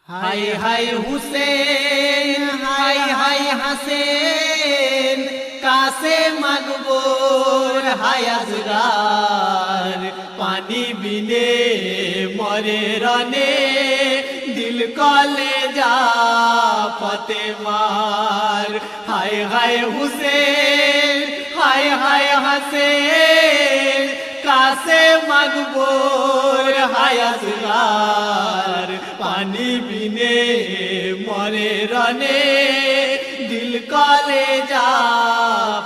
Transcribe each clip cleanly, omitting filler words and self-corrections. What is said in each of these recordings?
High high Hussain, high high হাসেন, কাছে মাগবুর হায়াজগার, পানি বিনে মরে রনে, দিল কলে যা ফতে মার। High high Hussain, high high হাসেন, কাছে মাগবুর হায়াজগার, পানি বিনে মরে রনে, দিল কলে যা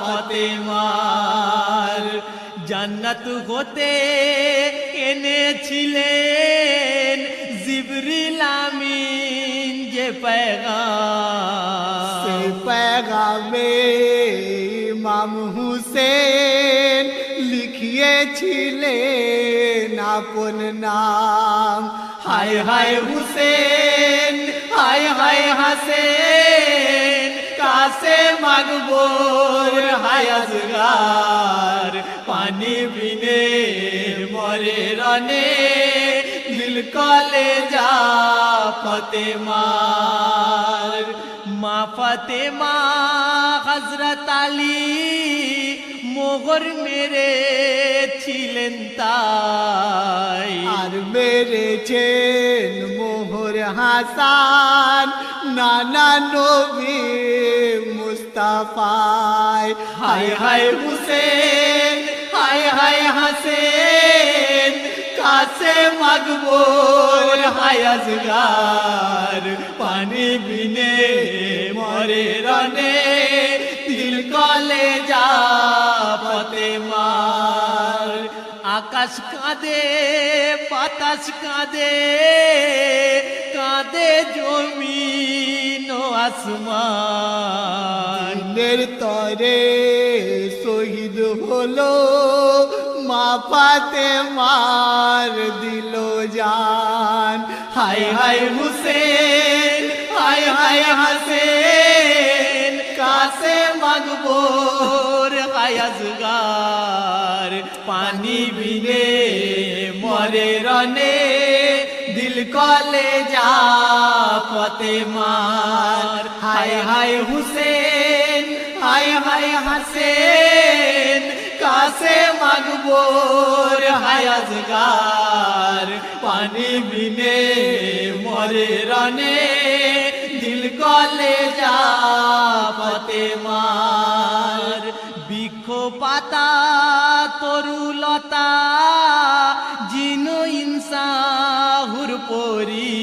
ফতে মার। জান্নাত হতে এনেছিলেন জিবরিল আমিন যে पैगाम, সে पैगामे ইমাম হুসেন লিখিয়েছিলেন আপন নাম। হায় হায় হুসেন, হায় হায় হাসেন, কাছে মাগবুর হায়াজগার, পানি বিনে মরে রনে, দিল কলে যা ফতে মার। মা ফাতেমা হযরত আলী মোহর মেরে ছিলেন তাই, আর মেরেছেন মোহর হাসান নানা নবী মুস্তাফায়। হায় হায় হুসেন, হায় হায় হাসেন, কাছে মাগবুর হায়াজগার, পানি বিনে মরে রনে, দিল কলে যা ফতে মার। আকাশ কাঁদে বাতাস কাঁদে, কাঁদে জমিন ও আসমান। দিনের তরে শহীদ হলো মা ফাতেমার দিল জান। হায় হায় হুসেন, হায় হায় হাসেন, কাছে মাগবুর হায়াজগার, পানি বিনে মরে রনে, দিল কলে যা ফতে মার। হায় হায় হুসেন, হায় হায় হাসেন, কাছে মাগবুর হায়াজগার, পানি বিনে মরে রনে, দিল কলে যা ফতে মার। বৃক্ষ পাতা তরুলতা জিনো ইনসাহুর পরি,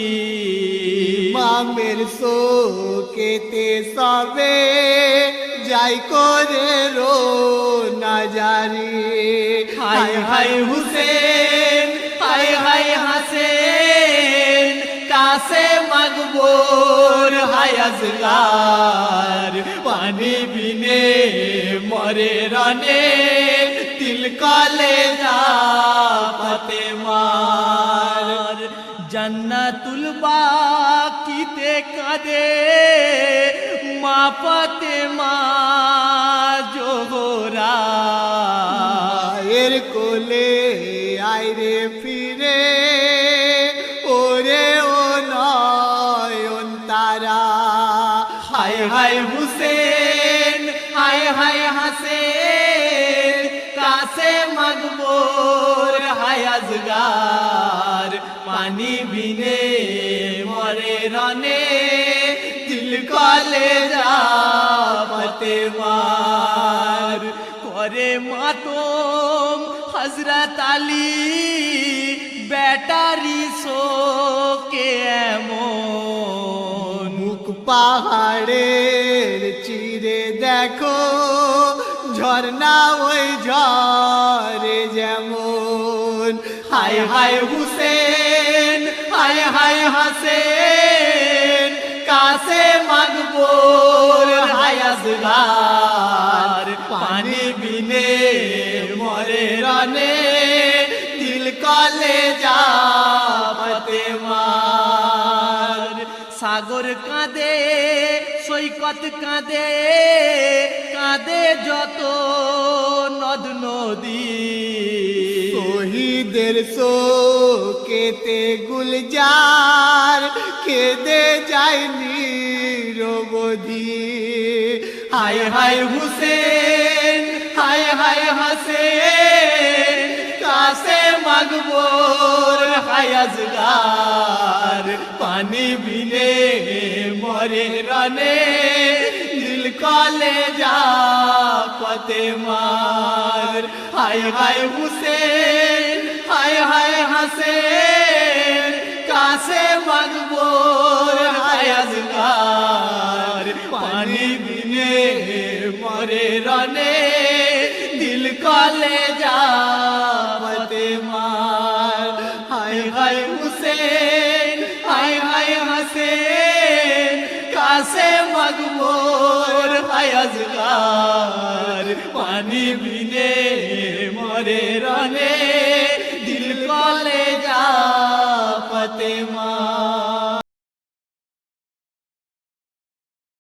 মামের শোকেতে সবে যাই করে রো নাজারি। হায় হায় হুসেন, হায় হায় হাসেন, কাছে মাগবুর হায়াজগার, পানি বিনে মরে রনে, দিল কলে যা ফতে মার। জান্নাতুল বাকিতে কাঁদে মা ফাতেমা জোহরা, মায়ের কোলে আইরে ফিরে ওরে ও নয়ন তারা। হায় হায় হুসেন, হায় হায় হাসেন, কাছে মাগবুর হায়াজগার, পানি বিনে মরে রনে, দিল কলে যা ফতে মার। করে মাতম হযরত আলী বেটারি শোকে এমন, মুখ পাহাড়ের চিরে দেখো ঝর্ণা ওই ঝরে যেমন। হায় হায় হুসেন, হায় হায় হাসেন, কাছে মাগবুর হায়াজগার, পানি বিনে মরে রনে, দিল কলে যা ফতে মার। সাগর কাঁদে সৈকত কাঁদে কাঁদে যত নদ নদী শহীদের শোকেতে গুলজার কেঁদে যায় নিরবধি হায় হায় হুসেন হায় হায় হাসেন কাছে মাগবর হায়াজগার পানি বিনে মরে রানে দিল কলে যা পতে মার হায় হায় হুসেন হায় হায় হাসেন কাছে মাগবর হায়াজগার পানি বিনে মরে রনে দিল কলে যা পতে মার হায় হায় হুসেন হায় হায় হাসেন কাছে মাগবর হায়াজগার পানি বিনে মরে রনে দিল কলে যা পতে মার